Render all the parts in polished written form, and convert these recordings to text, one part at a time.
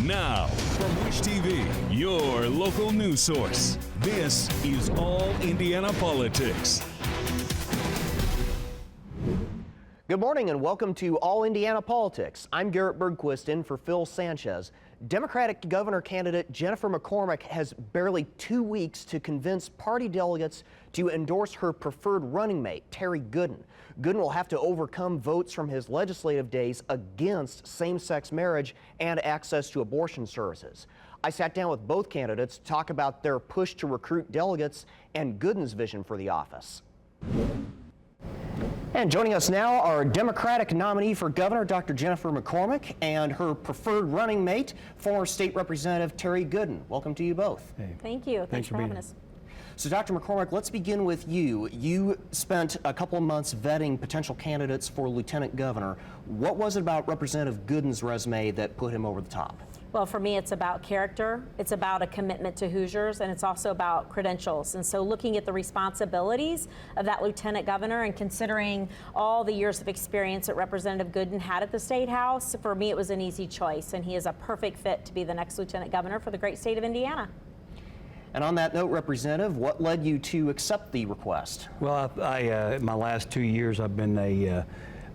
Now, from Wish TV, your local news source, this is All Indiana Politics. Good morning and welcome to All Indiana Politics. I'm Garrett Bergquist in for Phil Sanchez. Democratic governor candidate Jennifer McCormick has barely 2 weeks to convince party delegates to endorse her preferred running mate, Terry Goodin. Goodin will have to overcome votes from his legislative days against same-sex marriage and access to abortion services. I sat down with both candidates to talk about their push to recruit delegates and Goodin's vision for the office. And joining us now are Democratic nominee for governor, Dr. Jennifer McCormick, and her preferred running mate, former state representative Terry Goodin. Welcome to you both. Hey. Thank you. Thanks for having us. So, Dr. McCormick, let's begin with you. You spent a couple of months vetting potential candidates for lieutenant governor. What was it about Representative Goodin's resume that put him over the top? Well, for me, it's about character, it's about a commitment to Hoosiers, and it's also about credentials. And so looking at the responsibilities of that lieutenant governor and considering all the years of experience that Representative Goodin had at the State House, for me, it was an easy choice, and he is a perfect fit to be the next lieutenant governor for the great state of Indiana. And on that note, Representative, what led you to accept the request? Well, my last 2 years, I've been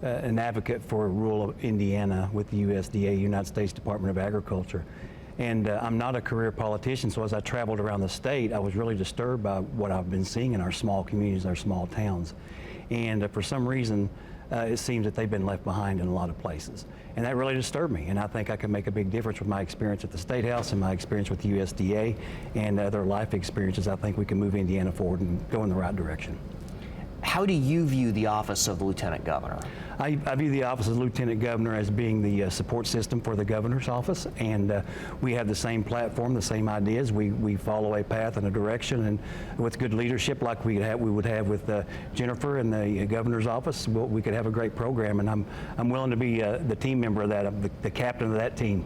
an advocate for rural Indiana with the USDA, United States Department of Agriculture. And I'm not a career politician, so as I traveled around the state, I was really disturbed by what I've been seeing in our small communities, our small towns. And for some reason, it seems that they've been left behind in a lot of places. And that really disturbed me. And I think I can make a big difference with my experience at the State House and my experience with the USDA and other life experiences. I think we can move Indiana forward and go in the right direction. How do you view the office of the lieutenant governor? I view the office of lieutenant governor as being the support system for the governor's office, and we have the same platform, the same ideas. We follow a path and a direction, and with good leadership like we would have with Jennifer in the governor's office, we could have a great program, and I'm willing to be the team member of that, the captain of that team.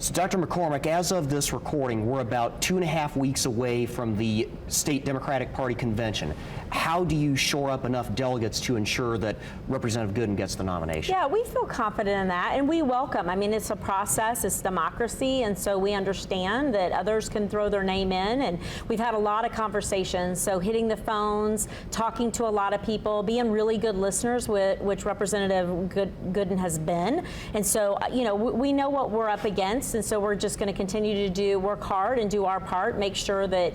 So, Dr. McCormick, as of this recording, we're about 2.5 weeks away from the state Democratic Party convention. How do you shore up enough delegates to ensure that Representative Goodin gets the nomination? Yeah, we feel confident in that, and we welcome. I mean, it's a process, it's democracy, and so we understand that others can throw their name in, and we've had a lot of conversations, so hitting the phones, talking to a lot of people, being really good listeners, which Representative Goodin has been, and so, you know, we know what we're up against, and so we're just going to continue to work hard and do our part, make sure that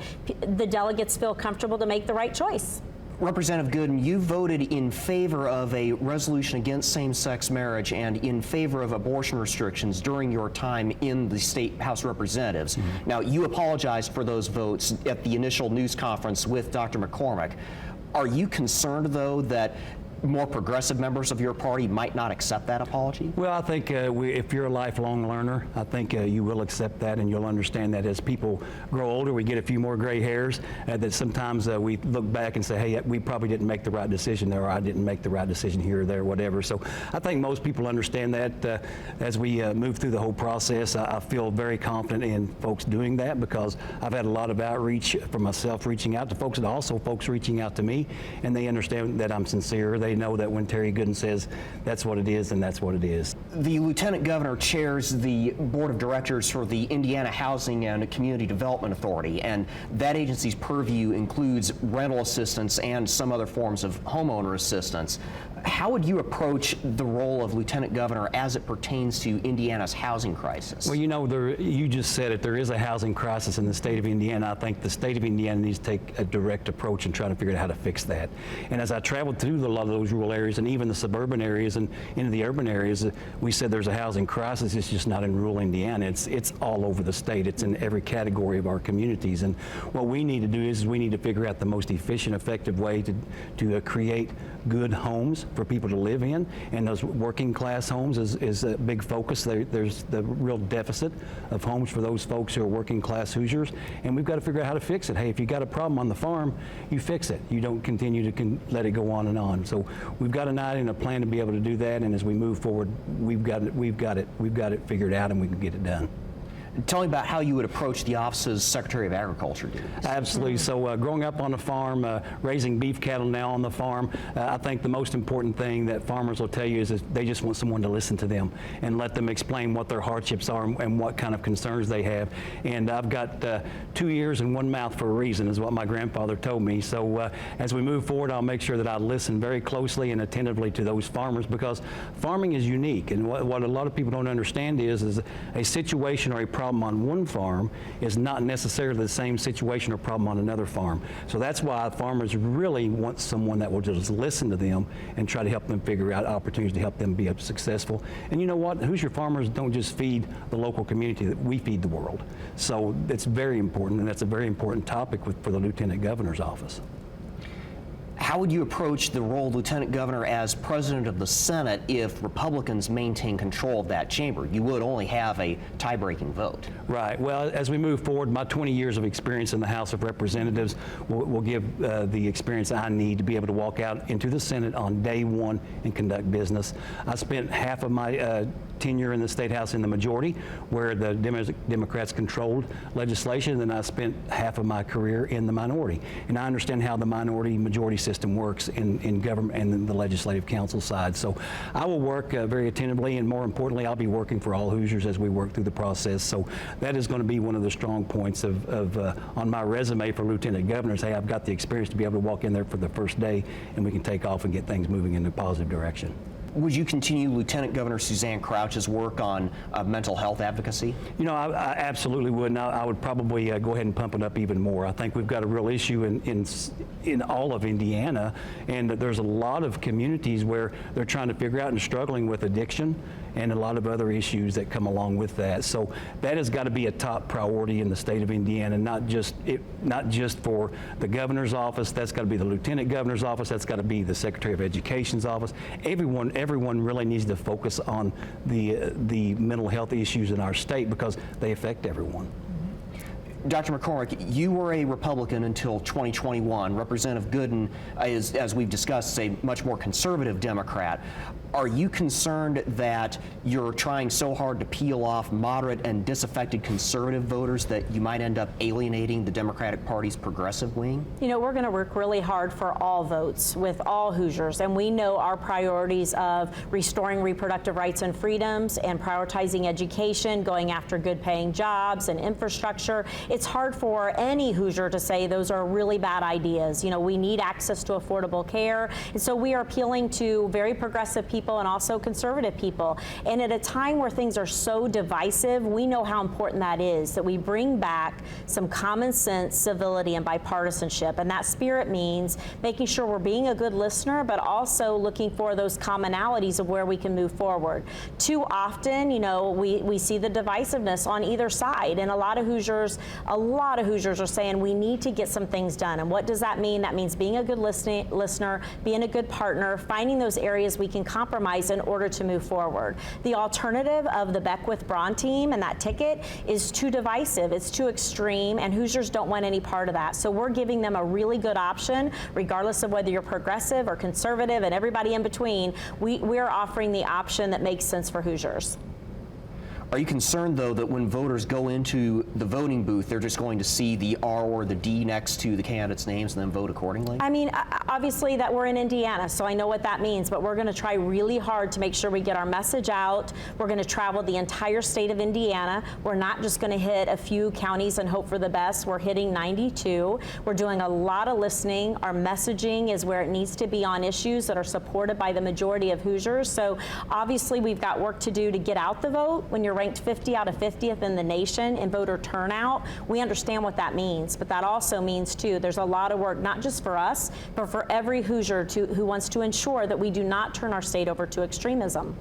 the delegates feel comfortable to make the right choice. Representative Goodin, you voted in favor of a resolution against same-sex marriage and in favor of abortion restrictions during your time in the State House of Representatives. Mm-hmm. Now, you apologized for those votes at the initial news conference with Dr. McCormick. Are you concerned, though, that more progressive members of your party might not accept that apology? Well, I think if you're a lifelong learner, I think you will accept that, and you'll understand that as people grow older, we get a few more gray hairs, that sometimes we look back and say, hey, we probably didn't make the right decision there, or I didn't make the right decision here or there, whatever. So I think most people understand that. As we move through the whole process, I feel very confident in folks doing that, because I've had a lot of outreach from myself, reaching out to folks, and also folks reaching out to me, and they understand that I'm sincere. They know that when Terry Goodin says that's what it is, and that's what it is. The lieutenant governor chairs the board of directors for the Indiana Housing and Community Development Authority, and that agency's purview includes rental assistance and some other forms of homeowner assistance. How would you approach the role of lieutenant governor as it pertains to Indiana's housing crisis? Well, you know, you just said it. There is a housing crisis in the state of Indiana. I think the state of Indiana needs to take a direct approach and try to figure out how to fix that. And as I traveled through a lot of those rural areas and even the suburban areas and into the urban areas, we said there's a housing crisis. It's just not in rural Indiana. It's all over the state. It's in every category of our communities. And what we need to do is we need to figure out the most efficient, effective way to create good homes for people to live in, and those working class homes is a big focus. There's the real deficit of homes for those folks who are working class Hoosiers, and we've got to figure out how to fix it. Hey, if you got a problem on the farm, you fix it. You don't continue to let it go on and on. So we've got an idea and a plan to be able to do that, and as we move forward, we've got it figured out, and we can get it done. Tell me about how you would approach the office's Secretary of Agriculture duties. Absolutely. So growing up on a farm, raising beef cattle now on the farm, I think the most important thing that farmers will tell you is that they just want someone to listen to them and let them explain what their hardships are and what kind of concerns they have. And I've got 2 ears and 1 mouth for a reason, is what my grandfather told me. So as we move forward, I'll make sure that I listen very closely and attentively to those farmers, because farming is unique. And what a lot of people don't understand is a situation or a problem on one farm is not necessarily the same situation or problem on another farm. So that's why farmers really want someone that will just listen to them and try to help them figure out opportunities to help them be successful. And you know what? Hoosier farmers don't just feed the local community, that we feed the world. So it's very important, and that's a very important topic for the Lieutenant Governor's office. How would you approach the role of Lieutenant Governor as President of the Senate if Republicans maintain control of that chamber? You would only have a tie-breaking vote. Right. Well, as we move forward, my 20 years of experience in the House of Representatives will give the experience I need to be able to walk out into the Senate on day one and conduct business. I spent half of my tenure in the State House in the majority, where the Democrats controlled legislation, and I spent half of my career in the minority. And I understand how the minority-majority system works in government and in the legislative council side. So I will work very attentively, and more importantly, I'll be working for all Hoosiers as we work through the process. So that is going to be one of the strong points on my resume for Lieutenant Governor. Hey, I've got the experience to be able to walk in there for the first day, and we can take off and get things moving in a positive direction. Would you continue Lieutenant Governor Suzanne Crouch's work on mental health advocacy? You know, I absolutely would, and I would probably go ahead and pump it up even more. I think we've got a real issue in all of Indiana, and there's a lot of communities where they're trying to figure out and struggling with addiction and a lot of other issues that come along with that. So that has got to be a top priority in the state of Indiana, not just for the governor's office. That's got to be the lieutenant governor's office. That's got to be the Secretary of Education's office. Everyone really needs to focus on the mental health issues in our state, because they affect everyone. Dr. McCormick, you were a Republican until 2021. Representative Goodin is, as we've discussed, a much more conservative Democrat. Are you concerned that you're trying so hard to peel off moderate and disaffected conservative voters that you might end up alienating the Democratic Party's progressive wing? You know, we're going to work really hard for all votes with all Hoosiers, and we know our priorities of restoring reproductive rights and freedoms and prioritizing education, going after good paying jobs and infrastructure. It's hard for any Hoosier to say those are really bad ideas. You know, we need access to affordable care, and so we are appealing to very progressive people and also conservative people. And at a time where things are so divisive, we know how important that is, that we bring back some common sense, civility, and bipartisanship. And that spirit means making sure we're being a good listener, but also looking for those commonalities of where we can move forward. Too often, you know, we see the divisiveness on either side, and a lot of Hoosiers are saying we need to get some things done. And what does that mean? That means being a good listener, being a good partner, finding those areas we can compromise in order to move forward. The alternative of the Braun team and that ticket is too divisive, it's too extreme, and Hoosiers don't want any part of that. So we're giving them a really good option, regardless of whether you're progressive or conservative and everybody in between. We're offering the option that makes sense for Hoosiers. Are you concerned, though, that when voters go into the voting booth, they're just going to see the R or the D next to the candidates' names and then vote accordingly? I mean, obviously that we're in Indiana, so I know what that means, but we're going to try really hard to make sure we get our message out. We're going to travel the entire state of Indiana. We're not just going to hit a few counties and hope for the best. We're hitting 92. We're doing a lot of listening. Our messaging is where it needs to be on issues that are supported by the majority of Hoosiers. So obviously we've got work to do to get out the vote. When you're ranked 50 out of 50th in the nation in voter turnout, we understand what that means, but that also means too there's a lot of work, not just for us, but for every Hoosier who wants to ensure that we do not turn our state over to extremism.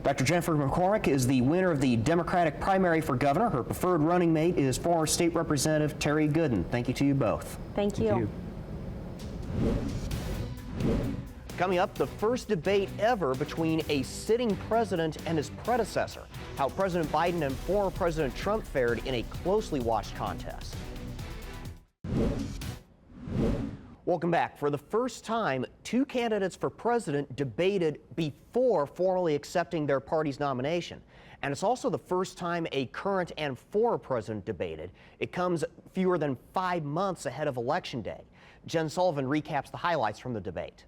Dr. Jennifer McCormick is the winner of the Democratic primary for governor. Her preferred running mate is former State Representative Terry Goodin. Thank you to you both. Thank you. Coming up, the first debate ever between a sitting president and his predecessor. How President Biden and former President Trump fared in a closely watched contest. Welcome back. For the first time, two candidates for president debated before formally accepting their party's nomination. And it's also the first time a current and former president debated. It comes fewer than 5 months ahead of Election Day. Jen Sullivan recaps the highlights from the debate.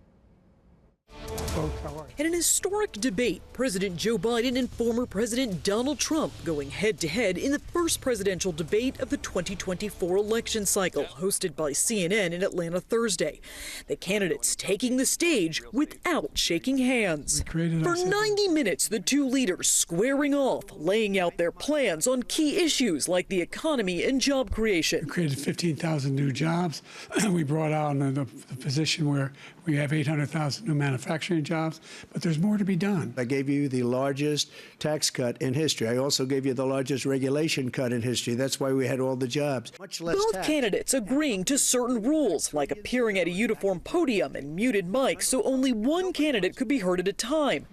In an historic debate, President Joe Biden and former President Donald Trump going head-to-head in the first presidential debate of the 2024 election cycle, hosted by CNN in Atlanta Thursday. The candidates taking the stage without shaking hands. For 90 minutes, the two leaders squaring off, laying out their plans on key issues like the economy and job creation. We created 15,000 new jobs. We brought out the position where we have 800,000 new manufacturing jobs, but there's more to be done. I gave you the largest tax cut in history. I also gave you the largest regulation cut in history. That's why we had all the jobs. Much less Both tax. candidates agreeing to certain rules, like appearing at a uniform podium and muted mics so only one candidate could be heard at a time.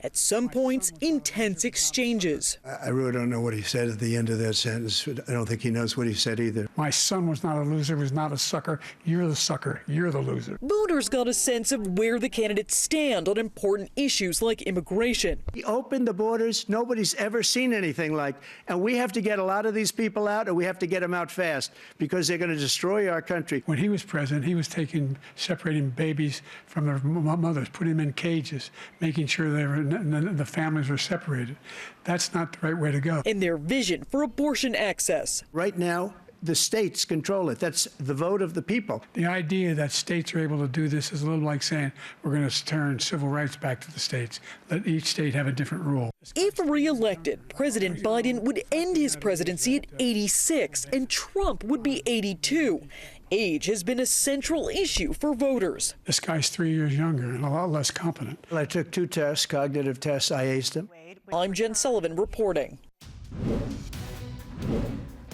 At some points, intense exchanges. I really don't know what he said at the end of that sentence. I don't think he knows what he said either. My son was not a loser, was not a sucker. You're the sucker. You're the loser. Voters got a sense of where the candidates stand on important issues like immigration. He opened the borders. Nobody's ever seen anything like. And we have to get a lot of these people out, and we have to get them out fast because they're going to destroy our country. When he was president, he was separating babies from their mothers, putting them in cages, making sure the families were separated. That's not the right way to go. And their vision for abortion access. Right now, the states control it. That's the vote of the people. The idea that states are able to do this is a little like saying we're going to turn civil rights back to the states. Let each state have a different rule. If re-elected, President Biden would end his presidency at 86 and Trump would be 82. Age has been a central issue for voters. This guy's 3 years younger and a lot less competent. Well, I took 2 tests, cognitive tests. I aced them. I'm Jen Sullivan reporting.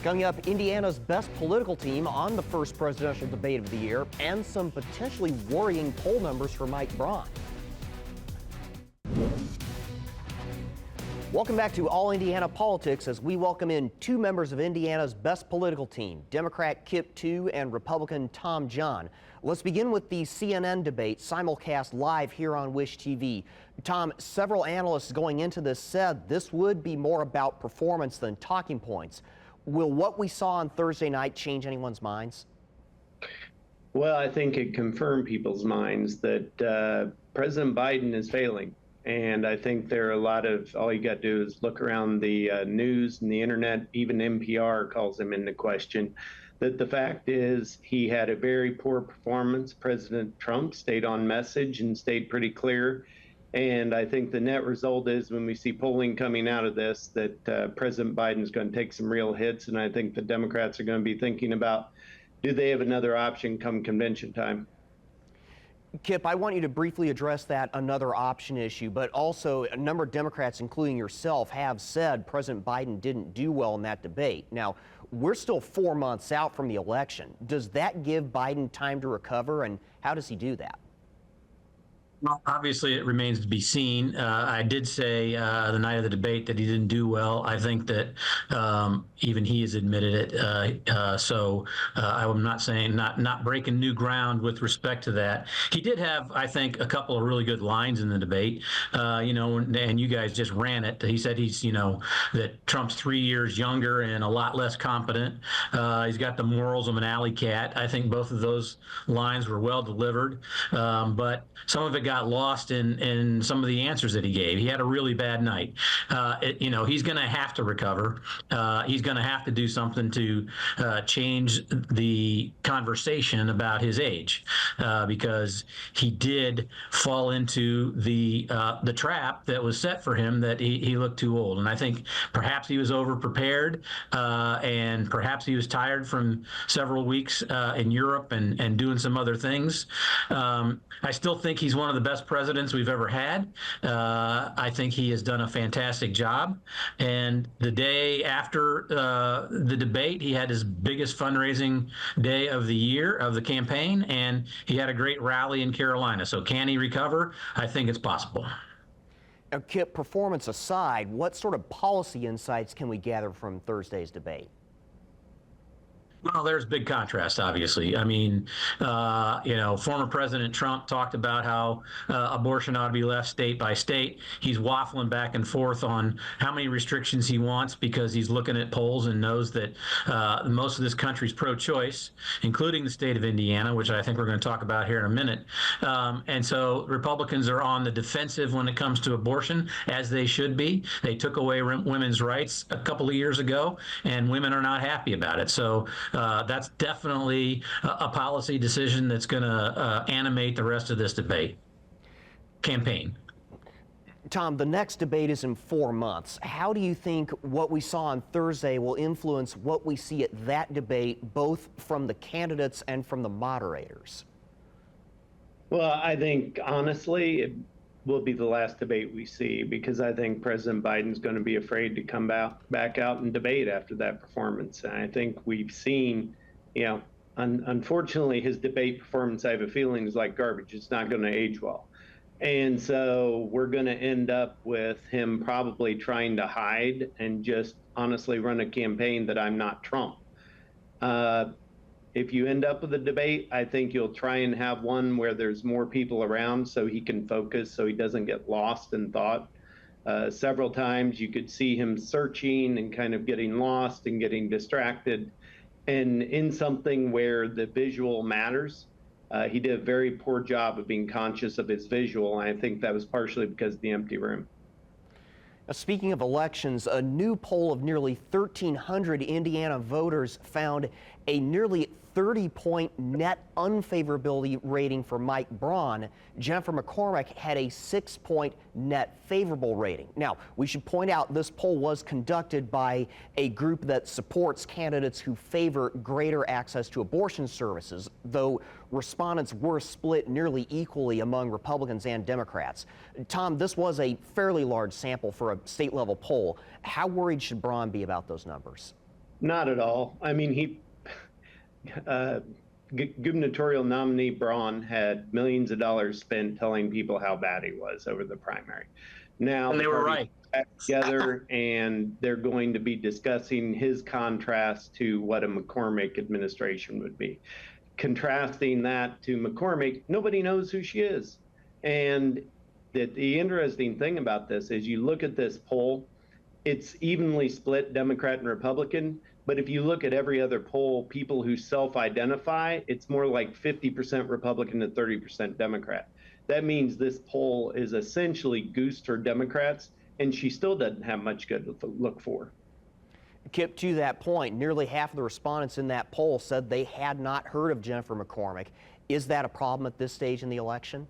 Coming up, Indiana's best political team on the first presidential debate of the year, and some potentially worrying poll numbers for Mike Braun. Welcome back to All Indiana Politics as we welcome in 2 members of Indiana's best political team, Democrat Kip Tu and Republican Tom John. Let's begin with the CNN debate simulcast live here on Wish TV. Tom, several analysts going into this said this would be more about performance than talking points. Will what we saw on Thursday night change anyone's minds? Well, I think it confirmed people's minds that President Biden is failing. And I think there are a lot of, all you got to do is look around the news and the internet, even NPR calls him into question, that the fact is he had a very poor performance. President Trump stayed on message and stayed pretty clear. And I think the net result is when we see polling coming out of this, that President Biden is going to take some real hits. And I think the Democrats are going to be thinking about, do they have another option come convention time? Kip, I want you to briefly address that another option issue, but also a number of Democrats, including yourself, have said President Biden didn't do well in that debate. Now, we're still 4 months out from the election. Does that give Biden time to recover, and how does he do that? Well, obviously, it remains to be seen. I did say the night of the debate that he didn't do well. I think that even he has admitted it. So I'm not saying not breaking new ground with respect to that. He did have, I think, a couple of really good lines in the debate. And you guys just ran it. He said that Trump's 3 years younger and a lot less competent. He's got the morals of an alley cat. I think both of those lines were well delivered, but some of it got lost in some of the answers that he gave. He had a really bad night. He's going to have to recover. He's going to have to do something to change the conversation about his age, because he did fall into the trap that was set for him, that he looked too old. And I think perhaps he was over-prepared, and perhaps he was tired from several weeks in Europe and doing some other things. I still think he's one of the best presidents we've ever had. I think he has done a fantastic job. And the day after the debate, he had his biggest fundraising day of the year, of the campaign, and he had a great rally in Carolina. So can he recover? I think it's possible. Now, Kip, performance aside, what sort of policy insights can we gather from Thursday's debate? Well, there's big contrast, obviously. I mean, former President Trump talked about how abortion ought to be left state by state. He's waffling back and forth on how many restrictions he wants because he's looking at polls and knows that most of this country's pro-choice, including the state of Indiana, which I think we're going to talk about here in a minute. And so Republicans are on the defensive when it comes to abortion, as they should be. They took away women's rights a couple of years ago, and women are not happy about it. So that's definitely a policy decision that's going to animate the rest of this campaign. Tom, the next debate is in 4 months. How do you think what we saw on Thursday will influence what we see at that debate, both from the candidates and from the moderators? Well, I think, honestly, it will be the last debate we see, because I think President Biden's going to be afraid to come back out and debate after that performance. And I think we've seen, unfortunately, his debate performance, I have a feeling, is like garbage. It's not going to age well. And so we're going to end up with him probably trying to hide and just honestly run a campaign that I'm not Trump. If you end up with a debate, I think you'll try and have one where there's more people around so he can focus, so he doesn't get lost in thought. Several times you could see him searching and kind of getting lost and getting distracted. And in something where the visual matters, he did a very poor job of being conscious of his visual. And I think that was partially because of the empty room. Now, speaking of elections, a new poll of nearly 1,300 Indiana voters found a nearly 30-point net unfavorability rating for Mike Braun. Jennifer McCormick had a 6-point net favorable rating. Now, we should point out this poll was conducted by a group that supports candidates who favor greater access to abortion services, though respondents were split nearly equally among Republicans and Democrats. Tom, this was a fairly large sample for a state-level poll. How worried should Braun be about those numbers? Not at all. I mean, gubernatorial nominee Braun had millions of dollars spent telling people how bad he was over the primary. Now, and they were right. Back together, and they're going to be discussing his contrast to what a McCormick administration would be. Contrasting that to McCormick, nobody knows who she is. And the interesting thing about this is you look at this poll, it's evenly split Democrat and Republican. But if you look at every other poll, people who self-identify, it's more like 50% Republican and 30% Democrat. That means this poll is essentially goosed her Democrats, and she still doesn't have much good to look for. Kip, to that point, nearly half of the respondents in that poll said they had not heard of Jennifer McCormick. Is that a problem at this stage in the election?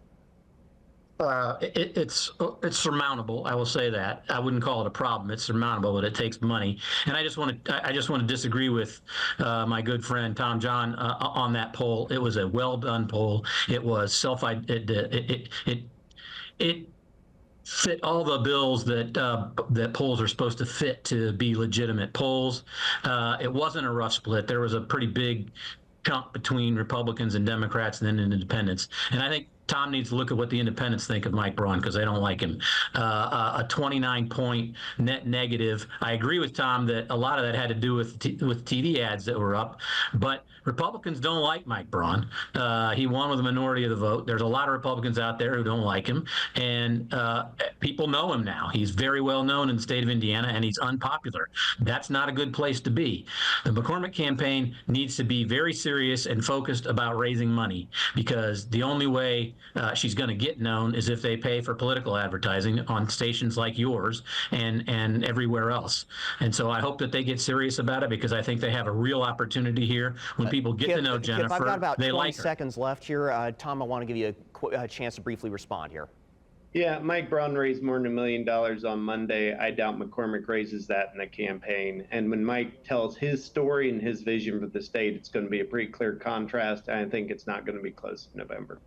It's surmountable. I will say that. I wouldn't call it a problem. It's surmountable, but it takes money. And I just want to disagree with my good friend Tom John on that poll. It was a well done poll. It was it fit all the bills that polls are supposed to fit to be legitimate polls. It wasn't a rough split. There was a pretty big chunk between Republicans and Democrats and then independents. And I think Tom needs to look at what the independents think of Mike Braun, because they don't like him. A 29-point net negative. I agree with Tom that a lot of that had to do with TV ads that were up, but Republicans don't like Mike Braun. He won with a minority of the vote. There's a lot of Republicans out there who don't like him, and people know him now. He's very well known in the state of Indiana, and he's unpopular. That's not a good place to be. The McCormick campaign needs to be very serious and focused about raising money, because the only way she's going to get known is if they pay for political advertising on stations like yours and everywhere else. And so I hope that they get serious about it, because I think they have a real opportunity here. When people get to know Jennifer, Kip, I've got about 20 like seconds left here. Tom, I want to give you a chance to briefly respond here. Yeah, Mike Braun raised more than $1 million on Monday. I doubt McCormick raises that in a campaign. And when Mike tells his story and his vision for the state, it's going to be a pretty clear contrast. I think it's not going to be close in November.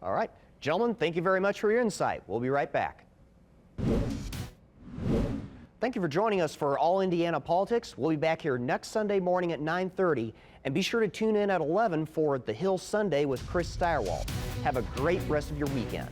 All right. Gentlemen, thank you very much for your insight. We'll be right back. Thank you for joining us for All Indiana Politics. We'll be back here next Sunday morning at 9:30. And be sure to tune in at 11 for The Hill Sunday with Chris Steyerwalt. Have a great rest of your weekend.